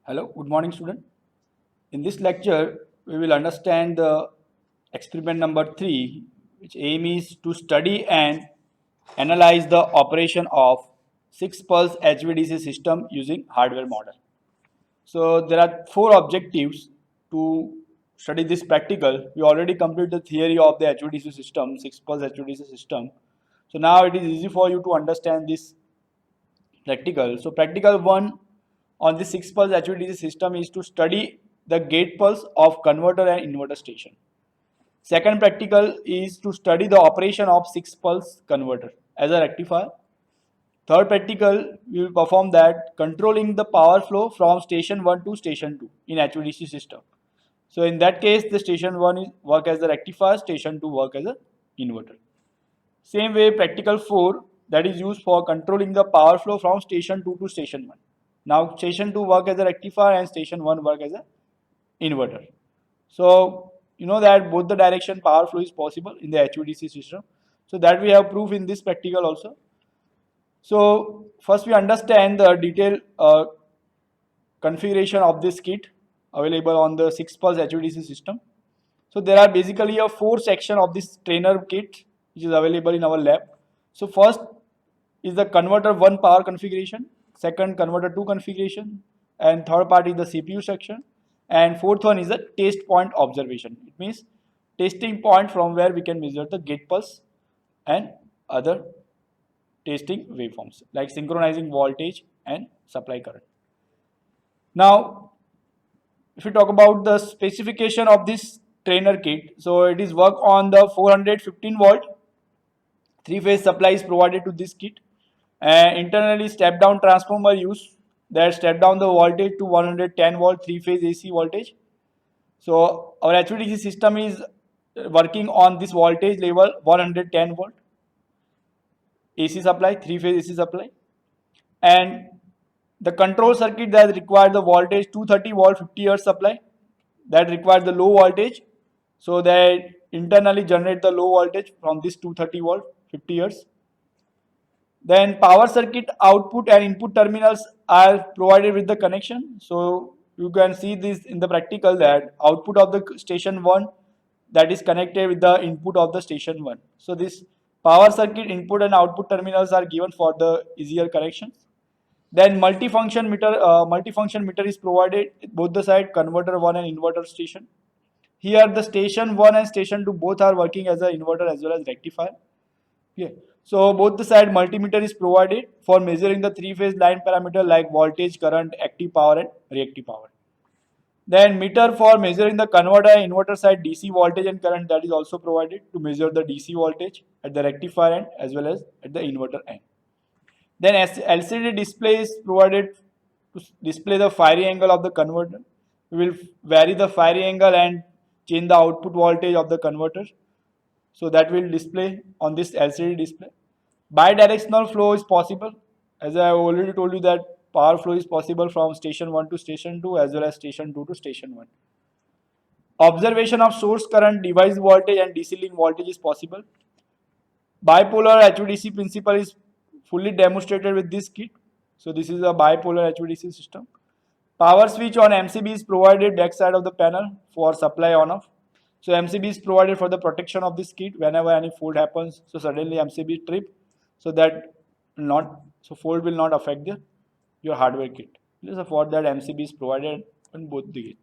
Hello, good morning student. In this lecture, we will understand the experiment number 3, which aim is to study and analyze the operation of 6 pulse HVDC system using hardware model. So there are 4 objectives to study this practical. We already completed the theory of the HVDC system, 6 pulse HVDC system. So now it is easy for you to understand this practical. So practical 1 on the 6 pulse HVDC system is to study the gate pulse of converter and inverter station. Second practical is to study the operation of 6 pulse converter as a rectifier. Third practical, we will perform that controlling the power flow from station 1 to station 2 in HVDC system. So in that case, the station 1 is work as a rectifier, station 2 work as a inverter. Same way, practical 4 that is used for controlling the power flow from station 2 to station 1. Now station 2 work as a rectifier and station 1 work as a inverter. So you know that both the direction power flow is possible in the HVDC system. So that we have proof in this practical also. So first we understand the detailed configuration of this kit available on the 6 pulse HVDC system. So there are basically a 4 section of this trainer kit which is available in our lab. So first is the converter 1 power configuration, second converter 2 configuration, and third part is the CPU section, and fourth one is the test point observation. It means testing point from where we can measure the gate pulse and other testing waveforms like synchronizing voltage and supply current. Now if we talk about the specification of this trainer kit, so it is work on the 415 volt 3-phase supply is provided to this kit, and internally step down transformer used that step down the voltage to 110 volt 3-phase AC voltage. So our HVDC system is working on this voltage level 110 volt AC supply, 3-phase AC supply, and the control circuit that requires the voltage 230 volt 50 hertz supply that requires the low voltage, so that internally generate the low voltage from this 230 volt 50 hertz. Then power circuit output and input terminals are provided with the connection. So you can see this in the practical that output of the station 1 that is connected with the input of the station 1. So this power circuit input and output terminals are given for the easier connections. Then multifunction meter is provided both the side converter 1 and inverter station. Here the station 1 and station 2 both are working as an inverter as well as rectifier. Okay. So both the side multimeter is provided for measuring the 3-phase line parameter like voltage, current, active power and reactive power. Then meter for measuring the converter and inverter side DC voltage and current, that is also provided to measure the DC voltage at the rectifier end as well as at the inverter end. Then LCD display is provided to display the firing angle of the converter. We will vary the firing angle and change the output voltage of the converter. So that will display on this LCD display. Bidirectional flow is possible. As I have already told you that power flow is possible from station 1 to station 2 as well as station 2 to station 1. Observation of source current, device voltage and DC link voltage is possible. Bipolar HVDC principle is fully demonstrated with this kit. So this is a bipolar HVDC system. Power switch on MCB is provided backside of the panel for supply on off. So MCB is provided for the protection of this kit whenever any fault happens. So suddenly MCB trip, so that fault will not affect your hardware kit. So for that MCB is provided on both the kit.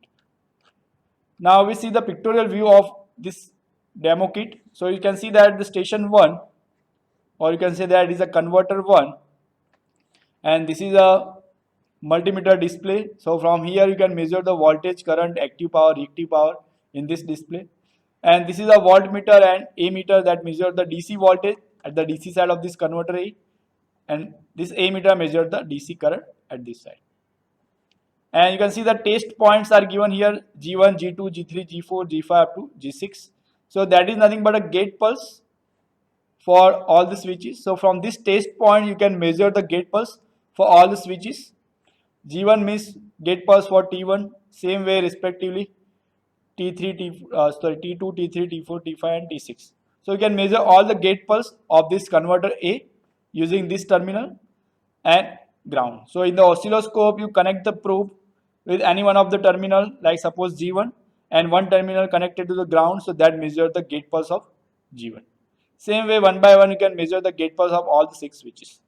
Now we see the pictorial view of this demo kit. So you can see that the station 1, or you can say that is a converter 1, and this is a multimeter display. So from here you can measure the voltage, current, active power, reactive power in this display. And this is a voltmeter and ammeter that measure the DC voltage at the DC side of this converter A, and this ammeter measures the DC current at this side. And you can see the test points are given here G1, G2, G3, G4, G5 up to G6. So that is nothing but a gate pulse for all the switches. So from this test point you can measure the gate pulse for all the switches. G1 means gate pulse for T1, same way respectively T2, T3, T4, T5 and T6. So you can measure all the gate pulse of this converter A using this terminal and ground. So in the oscilloscope you connect the probe with any one of the terminal, like suppose G1, and one terminal connected to the ground, so that measure the gate pulse of G1. Same way, one by one, you can measure the gate pulse of all the 6 switches.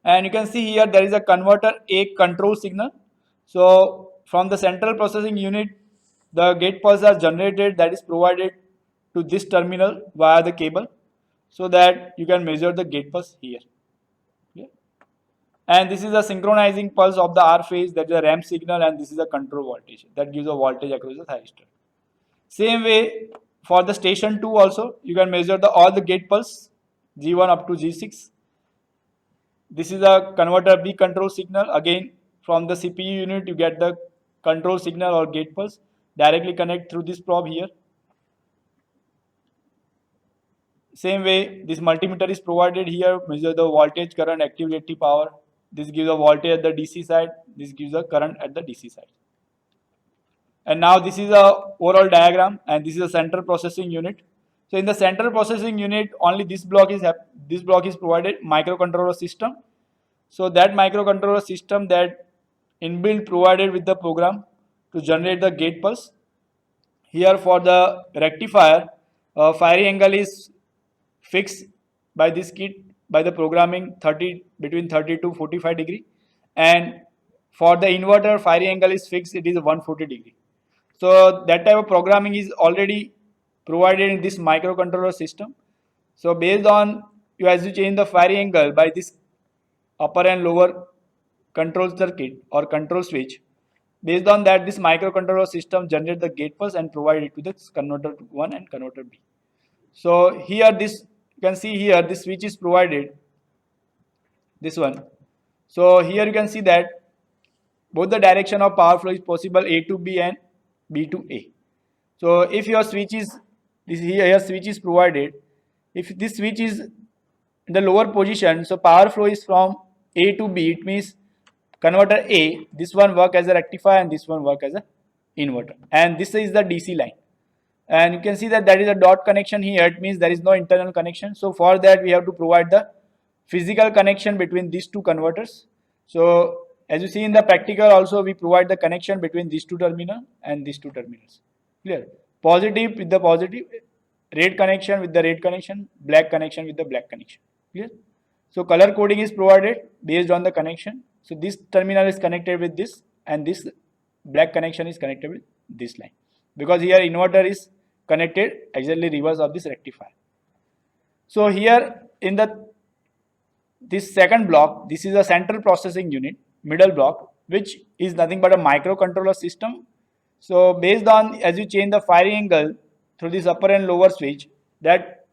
And you can see here there is a converter A control signal. So from the central processing unit, the gate pulse are generated, that is provided to this terminal via the cable, so that you can measure the gate pulse here. Okay. And this is a synchronizing pulse of the R phase, that is a ramp signal, and this is a control voltage that gives a voltage across the thyristor. Same way for the station 2 also, you can measure all the gate pulse G1 up to G6. This is a converter B control signal. Again, from the CPU unit, you get the control signal or gate pulse. Directly connect through this probe here. Same way, this multimeter is provided here, measure the voltage, current, active reactive power. This gives a voltage at the DC side. This gives a current at the DC side. And now this is a overall diagram, and this is a central processing unit. So in the central processing unit, only this block is provided, microcontroller system. So that microcontroller system that inbuilt provided with the program to generate the gate pulse. Here for the rectifier, firing angle is fixed by this kit by the programming between 30 to 45 degree, and for the inverter firing angle is fixed, it is 140 degree. So that type of programming is already provided in this microcontroller system. So based on as you change the firing angle by this upper and lower control circuit or control switch, based on that this microcontroller system generates the gate pulse and provide it to the converter 1 and converter B. So here you can see here this switch is provided, this one. So here you can see that both the direction of power flow is possible, A to B and B to A. So if your switch is switch is provided, if this switch is in the lower position, so power flow is from A to B, it means converter A, this one work as a rectifier and this one work as a inverter, and this is the DC line. And you can see that there is a dot connection here, it means there is no internal connection. So for that we have to provide the physical connection between these two converters. So as you see in the practical also, we provide the connection between these two terminals and these two terminals. Clear? Positive with the positive, red connection with the red connection, black connection with the black connection. Clear? So color coding is provided based on the connection. So this terminal is connected with this, and this black connection is connected with this line, because here inverter is connected exactly reverse of this rectifier. So here in this second block, this is a central processing unit, middle block, which is nothing but a microcontroller system. So based on as you change the firing angle through this upper and lower switch, that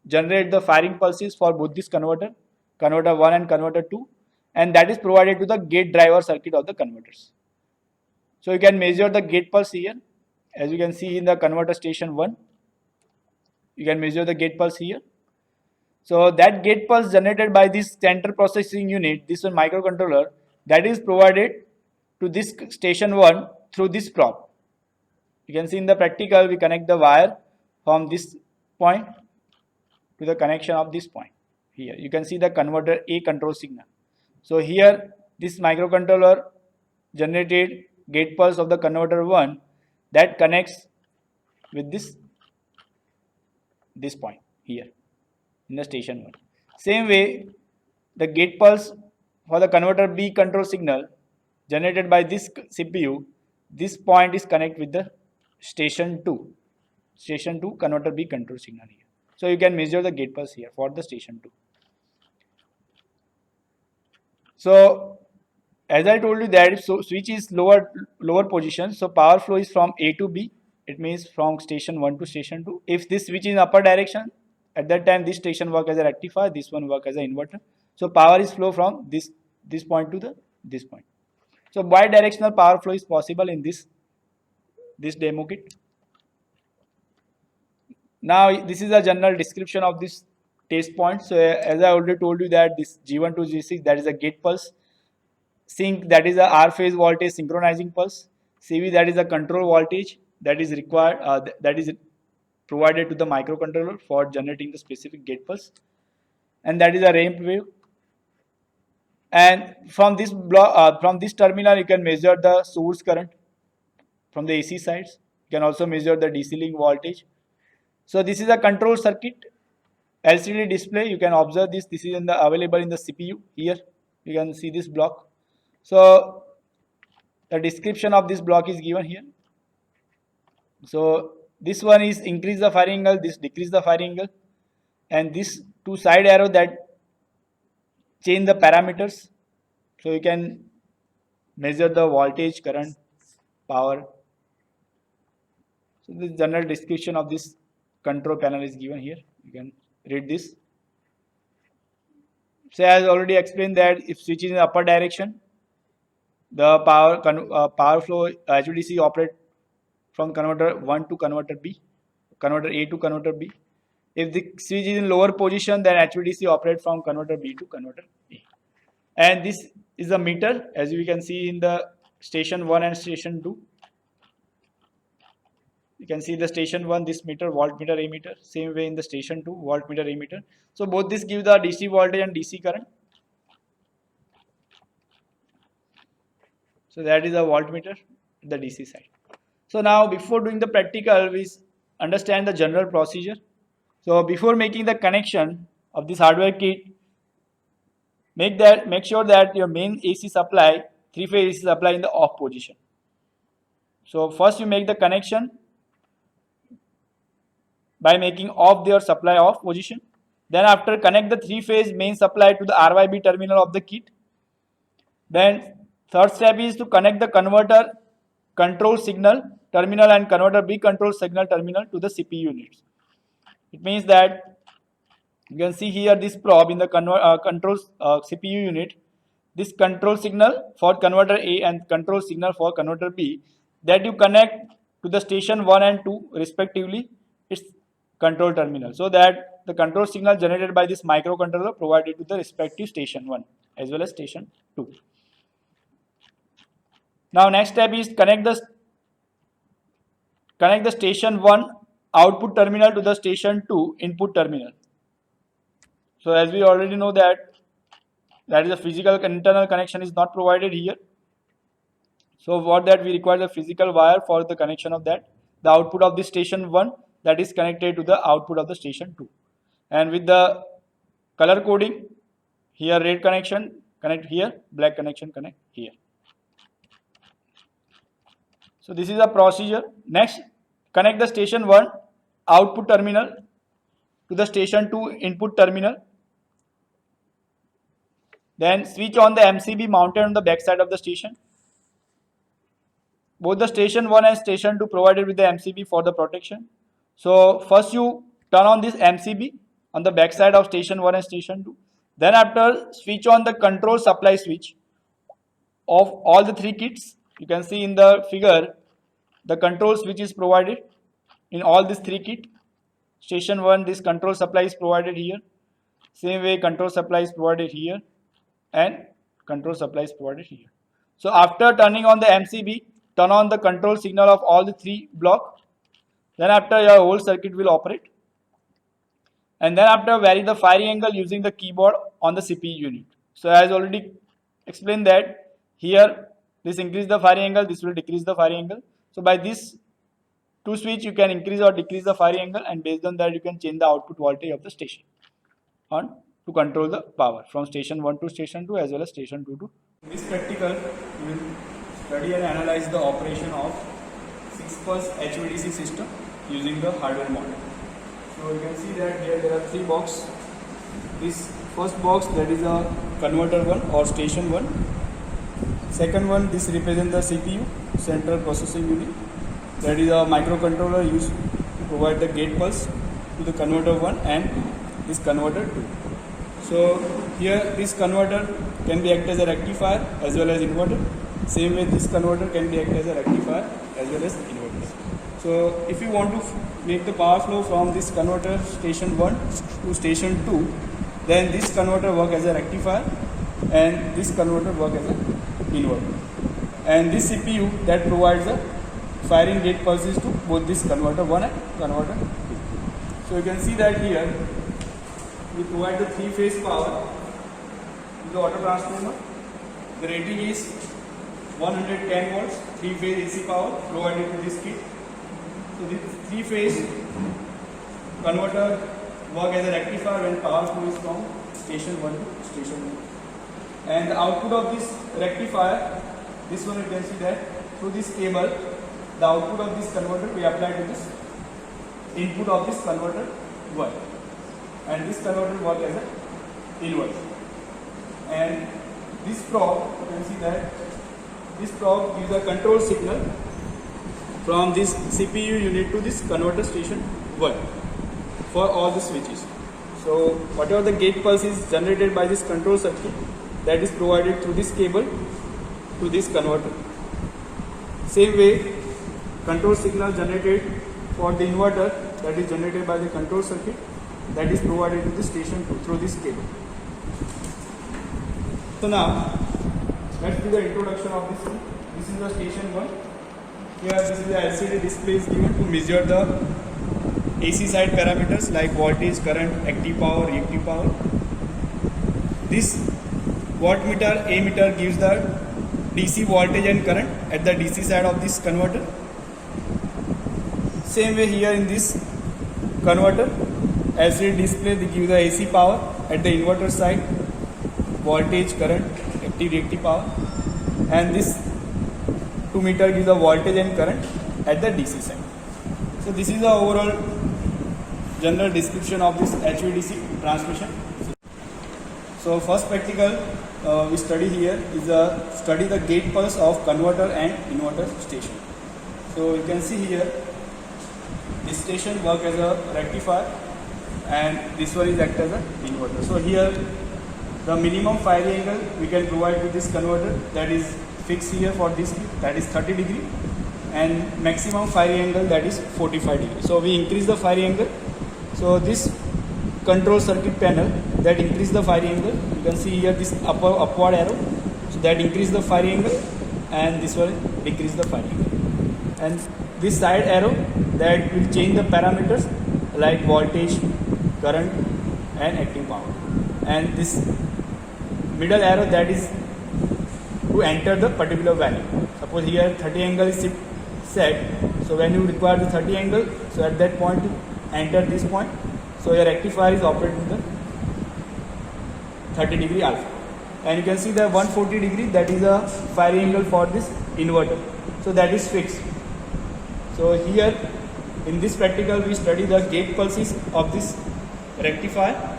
generate the firing pulses for both this converter 1 and converter 2, and that is provided to the gate driver circuit of the converters. So you can measure the gate pulse here, as you can see in the converter station 1, you can measure the gate pulse here. So that gate pulse generated by this central processing unit, this one microcontroller, that is provided to this station 1 through this probe. You can see in the practical, we connect the wire from this point to the connection of this point. Here you can see the converter A control signal. So here this microcontroller generated gate pulse of the converter 1 that connects with this point here in the station 1. Same way, the gate pulse for the converter B control signal generated by this CPU, this point is connected with the station 2 converter B control signal here. So you can measure the gate pulse here for the station 2. So as I told you that if switch is lower position, so power flow is from A to B, it means from station 1 to station 2. If this switch is in upper direction, at that time this station work as a rectifier, this one work as an inverter. So power is flow from this point to this point. So bidirectional power flow is possible in this demo kit. Now this is a general description of this test point. So as I already told you that this G1 to G6, that is a gate pulse. Sync, that is a R phase voltage synchronizing pulse. CV, that is a control voltage that is required, that is provided to the microcontroller for generating the specific gate pulse, and that is a ramp wave. And from this block, from this terminal, you can measure the source current from the AC sides. You can also measure the DC link voltage. So this is a control circuit, LCD display. You can observe this. This is available in the CPU. Here you can see this block. So the description of this block is given here. So this one is increase the firing angle, this decrease the firing angle, and this two side arrow that change the parameters. So you can measure the voltage, current, power. So the general description of this control panel is given here. You can read this. So as already explained that if switch is in the upper direction, the power flow HVDC operate from converter 1 to converter B, converter A to converter B. If the switch is in lower position, then HVDC operate from converter B to converter A. And this is the meter, as we can see in the station 1 and station 2. You can see the station 1, this meter, voltmeter, ammeter. Same way in the station 2, voltmeter, ammeter. So both this give the DC voltage and DC current. So that is a voltmeter, the DC side. So now before doing the practical, we understand the general procedure. So before making the connection of this hardware kit, make sure that your main AC supply, three-phase AC supply in the off position. So first you make the connection by making off their supply off position. Then after connect the three-phase main supply to the RYB terminal of the kit. Then third step is to connect the converter control signal terminal and converter B control signal terminal to the CPU units. It means that you can see here this probe in the control CPU unit, this control signal for converter A and control signal for converter B, that you connect to the station 1 and 2 respectively, its control terminal, so that the control signal generated by this microcontroller provided to the respective station 1 as well as station 2. Now next step is connect the station 1 output terminal to the station 2 input terminal. So as we already know that is a physical internal connection is not provided here. So for that we require the physical wire for the connection of that. The output of the station 1 that is connected to the output of the station 2. And with the color coding, here red connection connect here, black connection connect here. So this is a procedure. Next, connect the station 1 output terminal to the station 2 input terminal. Then switch on the MCB mounted on the back side of the station. Both the station 1 and station 2 provided with the MCB for the protection. So first you turn on this MCB on the back side of station 1 and station 2. Then after switch on the control supply switch of all the three kits. You can see in the figure the control switch is provided in all these three kits. Station 1 this control supply is provided here. Same way control supply is provided here and control supply is provided here. So after turning on the MCB, turn on the control signal of all the three blocks. Then after your whole circuit will operate. And then after vary the firing angle using the keyboard on the CPU unit. So as already explained that here this increase the firing angle, this will decrease the firing angle. So by this two switch you can increase or decrease the firing angle, and based on that you can change the output voltage of the station on to control the power from station 1 to station 2 as well as station 2 to. In this practical we will study and analyze the operation of 6-pulse HVDC system using the hardware model. So you can see that here there are three boxes. This first box, that is a converter 1 or station 1. Second one, this represents the CPU, central processing unit. That is a microcontroller used to provide the gate pulse to the converter 1 and this converter 2. So here this converter can be act as a rectifier as well as inverter. Same way this converter can be act as a rectifier as well as inverter. So if you want to make the power flow from this converter station 1 to station 2, then this converter work as a rectifier and this converter work as a inverter. And this CPU that provides the firing gate pulses to both this converter 1 and converter 2. So you can see that here we provide the three-phase power is the auto transformer. The rating is 110 volts, 3-phase AC power provided to this kit. So this 3-phase converter work as a rectifier when power flow is from station 1 to station 2. And the output of this rectifier, this one you can see that through this cable, the output of this converter we apply to this input of this converter 1. And this converter work as a inverter. And this probe, you can see that this probe gives a control signal from this CPU unit to this converter station 1 for all the switches. So whatever the gate pulse is generated by this control circuit, that is provided through this cable to this converter. Same way, control signal generated for the inverter, that is generated by the control circuit, that is provided to the station 2 through this cable. So now let's do the introduction of this one. This is the station 1. Here this is the LCD display is given to measure the AC side parameters like voltage, current, active power, reactive power. This wattmeter, ammeter gives the DC voltage and current at the DC side of this converter. Same way here in this converter, LCD display they give the AC power at the inverter side, voltage, current, active, reactive power, and this 2 meter gives the voltage and current at the DC side. So this is the overall general description of this HVDC transmission. So first practical we study here is study the gate pulse of converter and inverter station. So you can see here this station work as a rectifier and this one is act as an inverter. So here the minimum firing angle we can provide to this converter, that is fixed here for this, that is 30 degree, and maximum firing angle, that is 45 degree. So we increase the firing angle. So this control circuit panel that increase the firing angle, you can see here this upward arrow, so that increase the firing angle, and this one decrease the firing angle, and this side arrow that will change the parameters like voltage, current and active power, and this middle arrow that is to enter the particular value. Suppose here 30 angle is set, so when you require the 30 angle, so at that point you enter this point, so your rectifier is operating the 30 degree alpha, and you can see the 140 degree, that is a firing angle for this inverter, so that is fixed. So here in this practical we study the gate pulses of this rectifier.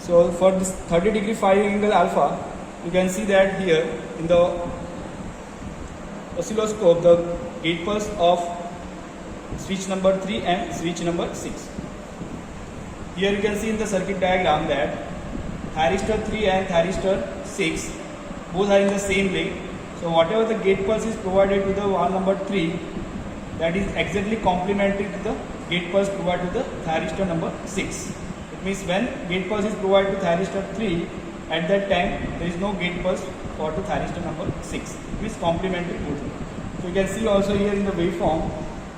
So for this 30 degree firing angle alpha, you can see that here in the oscilloscope the gate pulse of switch number 3 and switch number 6. Here you can see in the circuit diagram that thyristor 3 and thyristor 6 both are in the same lane. So whatever the gate pulse is provided to the one number 3, that is exactly complementary to the gate pulse provided to the thyristor number 6. It means when gate pulse is provided to thyristor 3, at that time there is no gate pulse for the thyristor number 6. It means complementary both. So you can see also here in the waveform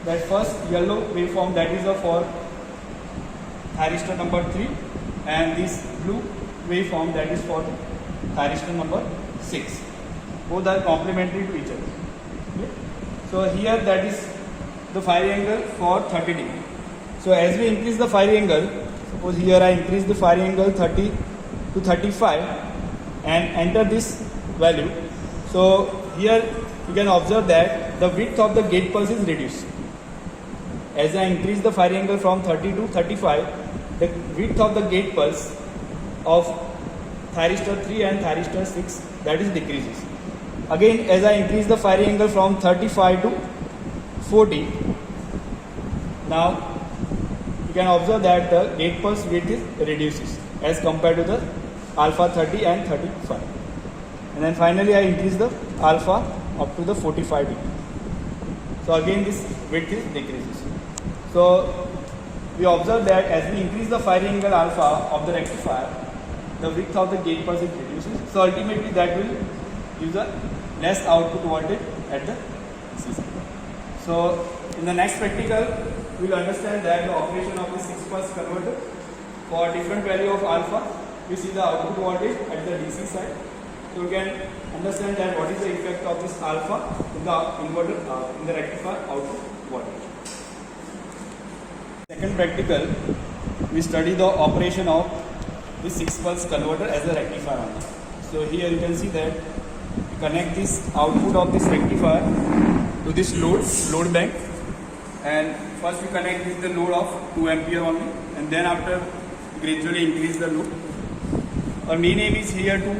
that first yellow waveform, that is for thyristor number 3, and this blue waveform, that is for the thyristor number 6. Both are complementary to each other. Okay? So here that is the firing angle for 30 degree. So as we increase the firing angle, suppose here I increase the firing angle 30 to 35 and enter this value. So here you can observe that the width of the gate pulse is reduced. As I increase the firing angle from 30 to 35, the width of the gate pulse of thyristor 3 and thyristor 6, that is decreases. Again, as I increase the firing angle from 35 to 40, now you can observe that the gate pulse width is reduces as compared to the alpha 30 and 35. And then finally I increase the alpha up to the 45 degree. So again this width is decreases. So we observe that as we increase the firing angle alpha of the rectifier, the width of the gate pulse is reduces. So ultimately that will give the less output voltage at the system. So in the next practical we will understand that the operation of the 6 pulse converter for different value of alpha we see the output voltage at the DC side. So you can understand that what is the effect of this alpha in the inverter in the rectifier output voltage. Second practical, we study the operation of this 6-pulse converter as a rectifier only. So here you can see that we connect this output of this rectifier to this load bank, and first we connect with the load of 2 ampere only, and then after gradually increase the load. Our main aim is here to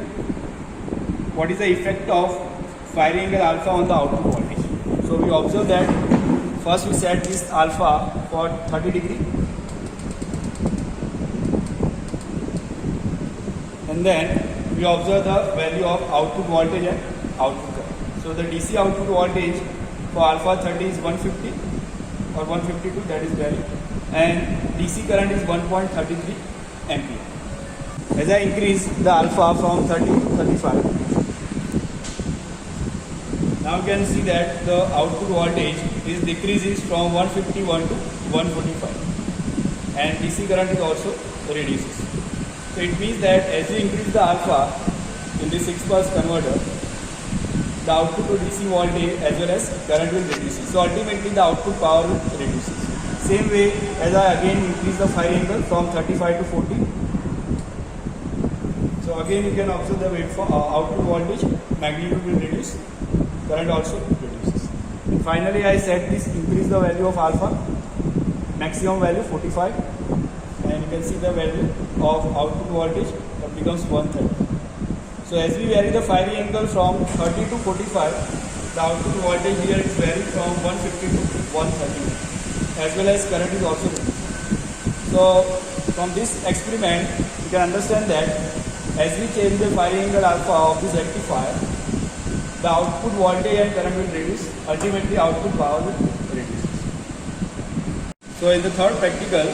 what is the effect of firing angle alpha on the output voltage. So we observe that first we set this alpha for 30 degree, and then we observe the value of output voltage and output current. So the DC output voltage for alpha 30 is 150 or 152, that is value, and DC current is 1.33 ampere. As I increase the alpha from 30 to 35, now you can see that the output voltage is decreases from 151 to 145, and DC current is also reduces. So it means that as you increase the alpha in this 6-pulse converter, the output to DC voltage as well as current will reduce. So ultimately the output power will reduces. Same way as I again increase the firing angle from 35 to 40. So again you can observe the output voltage magnitude will reduce, current also reduces. And finally I set this increase the value of alpha, maximum value 45, and you can see the value of output voltage that becomes 130. So as we vary the firing angle from 30 to 45, the output voltage here is varied from 150 to 130, as well as current is also reduced. So from this experiment you can understand that as we change the firing angle alpha of this rectifier, the output voltage and current will reduce, ultimately output power will reduce. So in the third practical,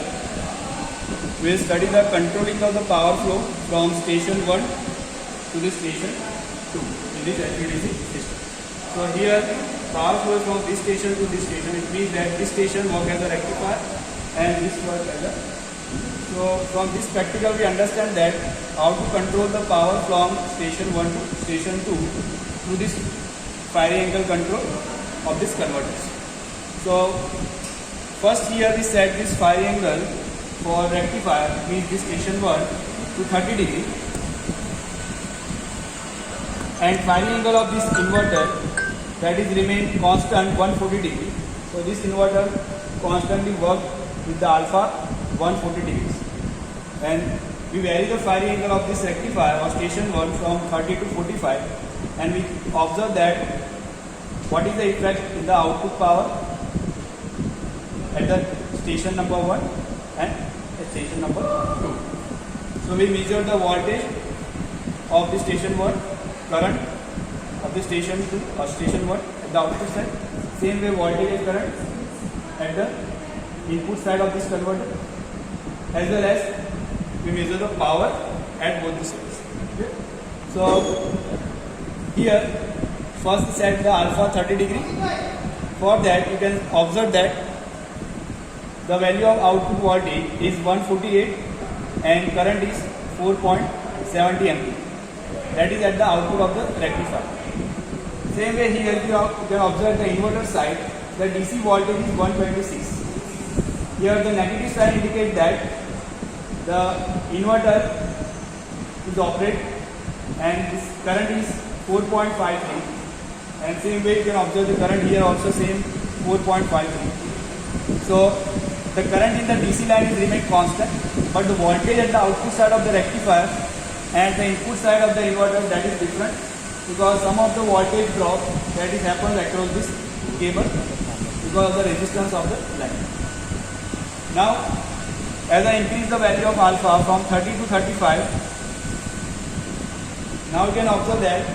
we will study the controlling of the power flow from station 1 to the station 2 in this HVDC system. So here power flow from this station to this station, it means that this station works as a rectifier and this works as a. So from this practical we understand that how to control the power from station 1 to station 2 through this firing angle control of this converters. So first here we set this firing angle for rectifier, means this station 1 to 30 degree, and firing angle of this inverter, that is remain constant 140 degree. So this inverter constantly works with the alpha 140 degrees, and we vary the firing angle of this rectifier or station 1 from 30 to 45, and we observe that what is the effect in the output power at the station number 1 and at station number 2. So we measure the voltage of the station 1, current of the station 2 or station 1 at the output side. Same way voltage and current at the input side of this converter, as well as we measure the power at both the sides. Okay. So here first set the alpha 30 degree. For that you can observe that the value of output voltage is 148 and current is 4.70 ampere. That is at the output of the rectifier. Same way here you can observe the inverter side, the DC voltage is 126. Here the negative side indicates that the inverter is operated and this current is 4.53, and same way you can observe the current here also same 4.53. So the current in the DC line is remain constant, but the voltage at the output side of the rectifier and the input side of the inverter, that is different, because some of the voltage drop that is happens across this cable because of the resistance of the line. Now as I increase the value of alpha from 30 to 35, now you can observe that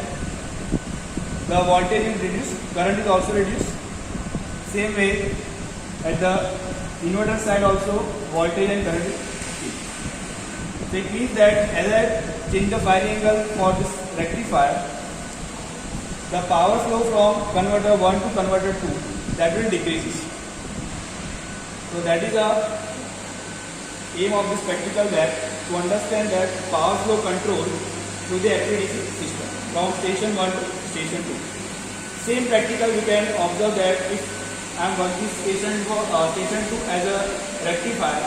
the voltage is reduced, current is also reduced. Same way at the inverter side also voltage and current is increased. So it means that as I change the firing angle for this rectifier, the power flow from converter 1 to converter 2, that will decrease. So that is the aim of this practical, that to understand that power flow control through the HVDC system from station 1 to station 2. Same practical we can observe that if I am working station 2 as a rectifier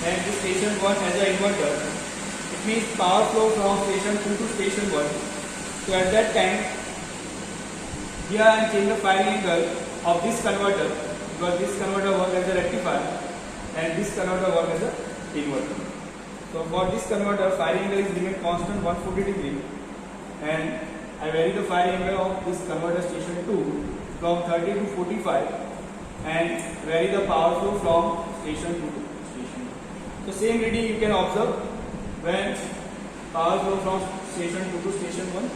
and this station 1 as an inverter, it means power flow from station 2 to station 1. So at that time, here I am changing the firing angle of this converter because this converter works as a rectifier and this converter works as a inverter. So for this converter, firing angle is remain constant 140 degree and I vary the firing angle of this converter station 2 from 30 to 45 and vary the power flow from station 2 to station 1. So same reading you can observe when power flow from station 2 to station 1,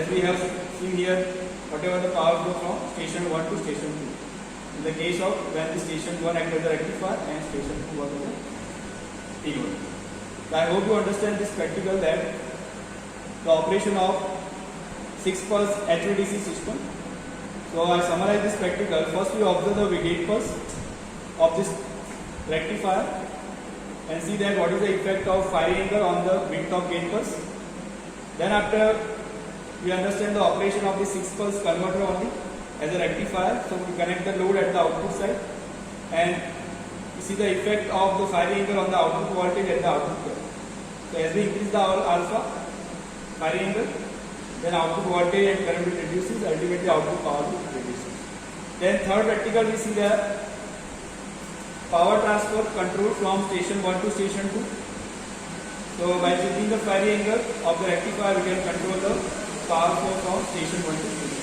as we have seen here, whatever the power flow from station 1 to station 2. In the case of when the station 1 acts as a rectifier and station 2 works as a inverter. So I hope you understand this practical that the operation of 6-pulse HVDC system. So I summarize this practical. First we observe the gate pulse of this rectifier and see that what is the effect of firing angle on the width of gate pulse. Then after we understand the operation of the 6-pulse converter only as a rectifier. So we connect the load at the output side and we see the effect of the firing angle on the output voltage at the output current. So as we increase the alpha firing angle, then output voltage and current will reduces, ultimately output power will reduces. Then third practical we see the power transfer control from station 1 to station 2. So by changing the firing angle of the rectifier we can control the power flow from station 1 to station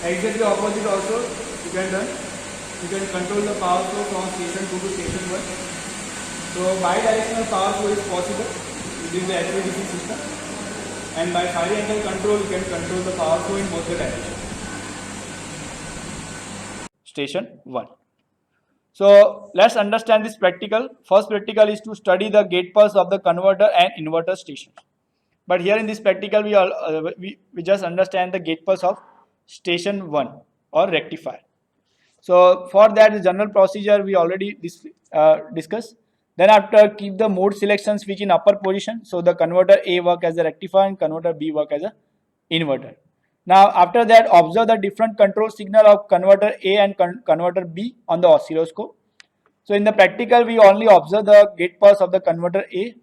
2. Exactly opposite also you can done. You can control the power flow from station 2 to station 1. So bidirectional power flow is possible using the HVDC system. And by firing angle control, you can control the power flow in both the directions. Station 1. So let's understand this practical. First practical is to study the gate pulse of the converter and inverter station. But here in this practical, we just understand the gate pulse of station 1 or rectifier. So for that, the general procedure we already discussed. Then after, keep the mode selection switch in upper position. So the converter A work as a rectifier and converter B work as a inverter. Now after that, observe the different control signal of converter A and converter B on the oscilloscope. So in the practical, we only observe the gate pulse of the converter A.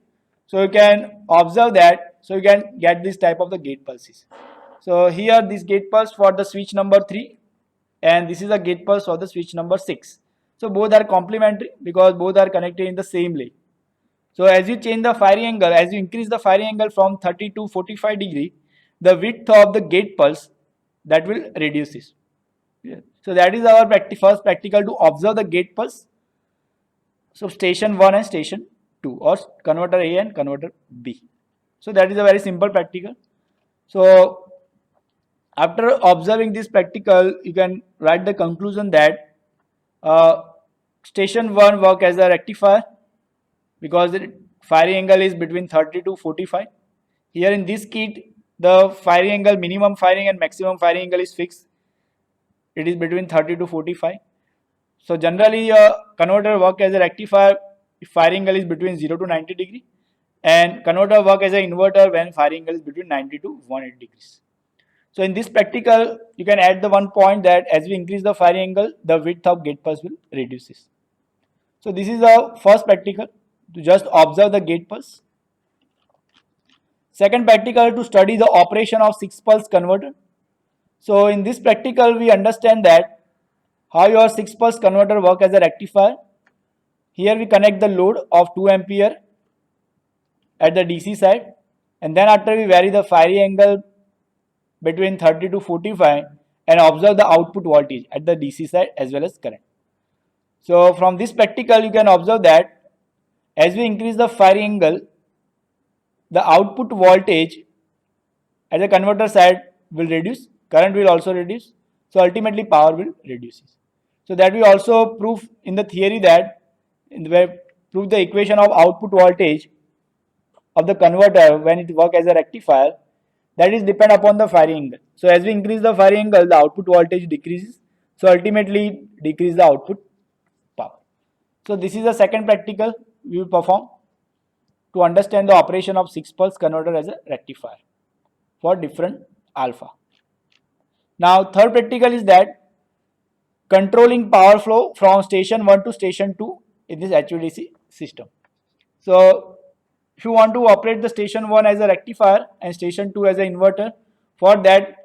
So you can observe that. So you can get this type of the gate pulses. So here this gate pulse for the switch number 3 and this is a gate pulse for the switch number 6. So both are complementary because both are connected in the same lane. So as you change the firing angle, as you increase the firing angle from 30 to 45 degree, the width of the gate pulse that will reduce this. Yeah. So that is our first practical to observe the gate pulse. So station 1 and station 2 or converter A and converter B. So that is a very simple practical. So after observing this practical, you can write the conclusion that station 1 work as a rectifier because the firing angle is between 30 to 45. Here in this kit, the firing angle, minimum firing and maximum firing angle is fixed. It is between 30 to 45. So generally, a converter work as a rectifier if firing angle is between 0 to 90 degree, and converter work as an inverter when firing angle is between 90 to 180 degrees. So in this practical, you can add the one point that as we increase the firing angle, the width of gate pulse will reduces. So this is the first practical to just observe the gate pulse. Second practical to study the operation of 6-pulse converter. So in this practical, we understand that how your 6-pulse converter work as a rectifier. Here we connect the load of 2 ampere at the DC side, and then after we vary the firing angle between 30 to 45 and observe the output voltage at the DC side as well as current. So from this practical, you can observe that as we increase the firing angle, the output voltage at the converter side will reduce, current will also reduce, so ultimately power will reduce. So that we also prove in the theory that prove the equation of output voltage of the converter when it works as a rectifier, that is depend upon the firing angle. So as we increase the firing angle, the output voltage decreases, so ultimately decrease the output power. So this is the second practical we will perform to understand the operation of 6-pulse converter as a rectifier for different alpha. Now third practical is that controlling power flow from station 1 to station 2 in this HVDC system. So if you want to operate the station 1 as a rectifier and station 2 as an inverter, for that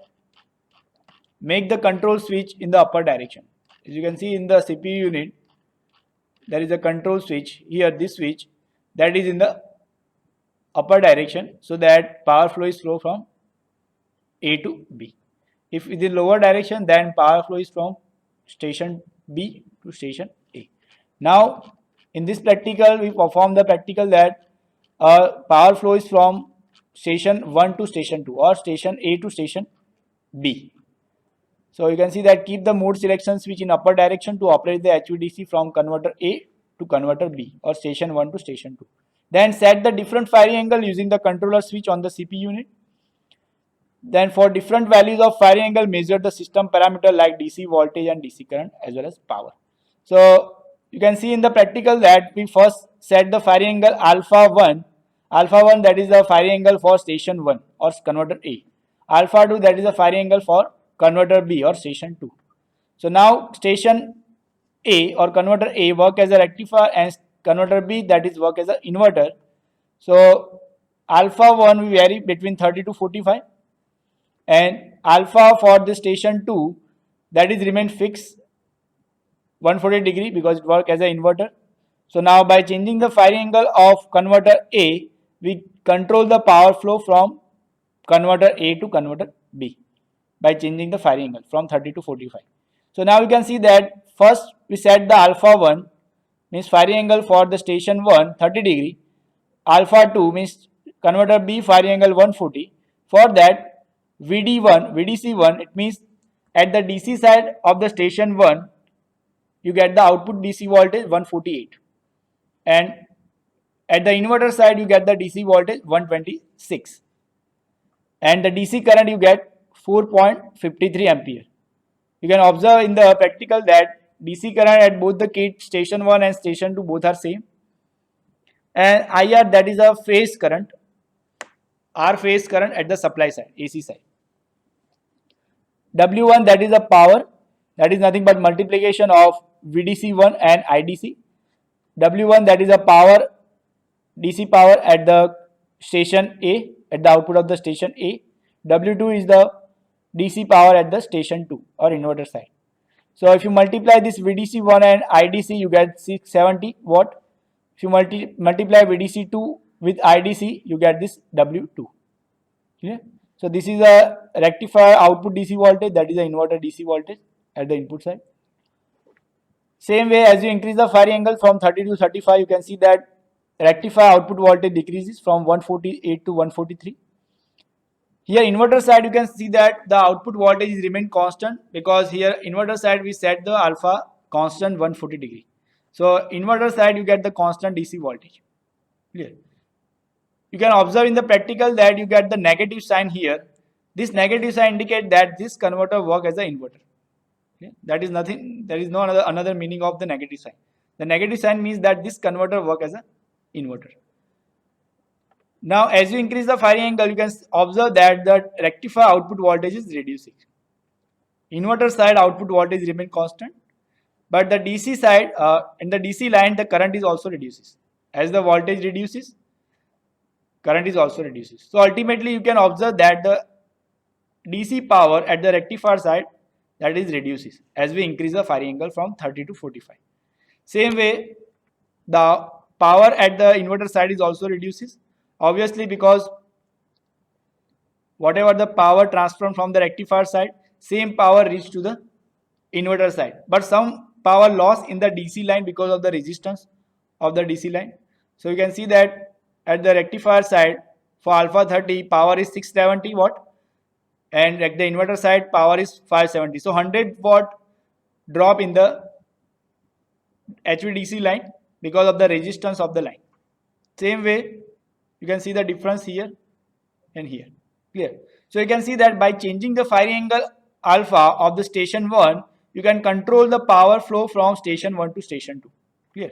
make the control switch in the upper direction. As you can see in the CPU unit, there is a control switch here, this switch that is in the upper direction, so that power flow is flow from A to B. If it is lower direction, then power flow is from station B to station A. Now in this practical, we perform the practical that power flow is from station 1 to station 2 or station A to station B. So you can see that keep the mode selection switch in upper direction to operate the HVDC from converter A to converter B or station 1 to station 2. Then set the different firing angle using the controller switch on the CPU unit. Then for different values of firing angle, measure the system parameter like DC voltage and DC current as well as power. So you can see in the practical that we first set the firing angle alpha 1. Alpha 1, that is the firing angle for station 1 or converter A. Alpha 2, that is the firing angle for converter B or station 2. So now station A or converter A work as a rectifier and converter B, that is work as an inverter. So alpha 1 will vary between 30 to 45 and alpha for the station 2, that is remain fixed 140 degree because it work as an inverter. So now by changing the firing angle of converter A, we control the power flow from converter A to converter B by changing the firing angle from 30 to 45. So now you can see that first we set the alpha 1 means firing angle for the station 1 30 degree, alpha 2 means converter B firing angle 140. For that VDC1, it means at the DC side of the station 1 you get the output DC voltage 148 and at the inverter side you get the DC voltage 126 and the DC current you get 4.53 ampere. You can observe in the practical that DC current at both the kit station 1 and station 2 both are same, and IR, that is a phase current, R phase current at the supply side, AC side. W1, that is a power, that is nothing but multiplication of VDC1 and IDC. W1, that is a power, DC power at the station A, at the output of the station A. W2 is the DC power at the station 2 or inverter side. So if you multiply this VDC1 and IDC, you get 670 watt. If you multiply VDC2 with IDC, you get this W2. Clear? So this is a rectifier output DC voltage, that is the inverter DC voltage at the input side. Same way, as you increase the firing angle from 30 to 35, you can see that rectifier output voltage decreases from 148 to 143. Here inverter side, you can see that the output voltage is remain constant because here inverter side we set the alpha constant 140 degree. So inverter side you get the constant DC voltage. Clear? You can observe in the practical that you get the negative sign here. This negative sign indicate that this converter work as an inverter. Okay? That is nothing. There is no another meaning of the negative sign. The negative sign means that this converter work as an inverter. Now as you increase the firing angle, you can observe that the rectifier output voltage is reducing. Inverter side output voltage remain constant, but the DC side in the DC line the current is also reduces. As the voltage reduces, current is also reduces. So ultimately you can observe that the DC power at the rectifier side, that is reduces as we increase the firing angle from 30 to 45. Same way the power at the inverter side is also reduces. Obviously, because whatever the power transferred from the rectifier side, same power reach to the inverter side. But some power loss in the DC line because of the resistance of the DC line. So you can see that at the rectifier side for alpha 30 power is 670 watt and at the inverter side power is 570. So 100 watt drop in the HVDC line because of the resistance of the line. Same way you can see the difference here and here. Clear? So you can see that by changing the firing angle alpha of the station 1, you can control the power flow from station 1 to station 2. Clear?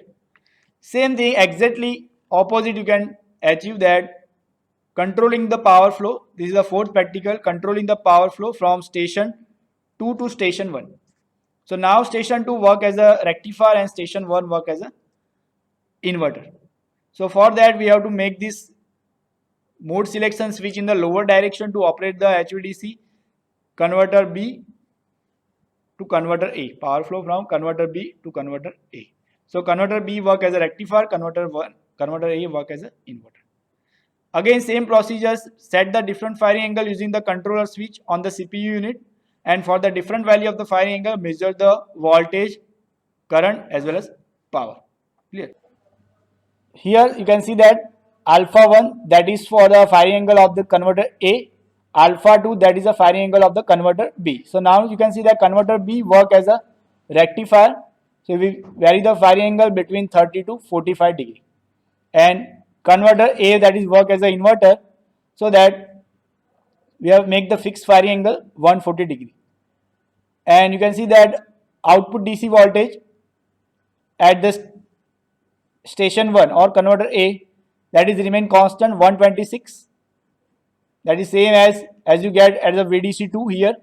Same thing, exactly opposite you can achieve that controlling the power flow. This is the fourth practical, controlling the power flow from station 2 to station 1. So now station 2 work as a rectifier and station 1 work as a inverter. So for that we have to make this mode selection switch in the lower direction to operate the HVDC converter B to converter A. Power flow from converter B to converter A. So converter B work as a rectifier, converter A work as an inverter. Again same procedures, set the different firing angle using the controller switch on the CPU unit, and for the different value of the firing angle measure the voltage, current as well as power. Clear? Here you can see that alpha 1 that is for the firing angle of the converter A, alpha 2 that is the firing angle of the converter B. So now you can see that converter B work as a rectifier. So we vary the firing angle between 30 to 45 degree, and converter A that is work as an inverter, so that we have make the fixed firing angle 140 degree. And you can see that output DC voltage at this station 1 or converter A, that is remain constant 126. That is same as you get at the VDC2 here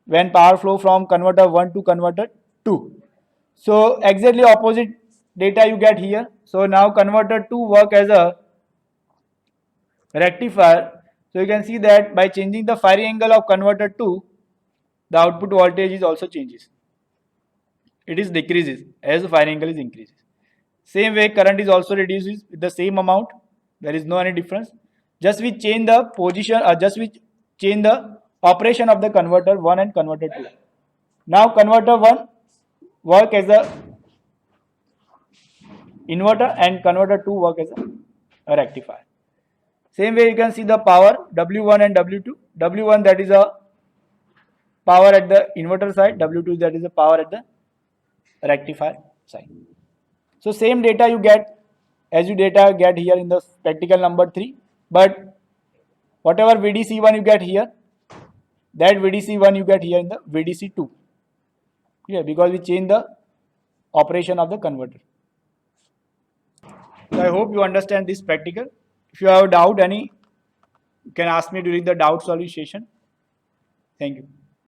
when power flow from converter 1 to converter 2. So exactly opposite data you get here. So now converter 2 work as a rectifier. So you can see that by changing the firing angle of converter 2, the output voltage is also changes. It is decreases as the firing angle is increases. Same way current is also reduces with the same amount. There is no any difference. Just we change the position, or just we change the operation of the converter 1 and converter 2. Now converter 1 work as a inverter and converter 2 work as a rectifier. Same way you can see the power W1 and W2. W1 that is a power at the inverter side, W2 that is a power at the rectifier side. So same data you get as you data get here in the practical number 3, but whatever VDC1 you get here, that VDC1 you get here in the VDC2. Yeah, because we change the operation of the converter. So I hope you understand this practical. If you have a doubt, you can ask me during the doubt solution session. Thank you.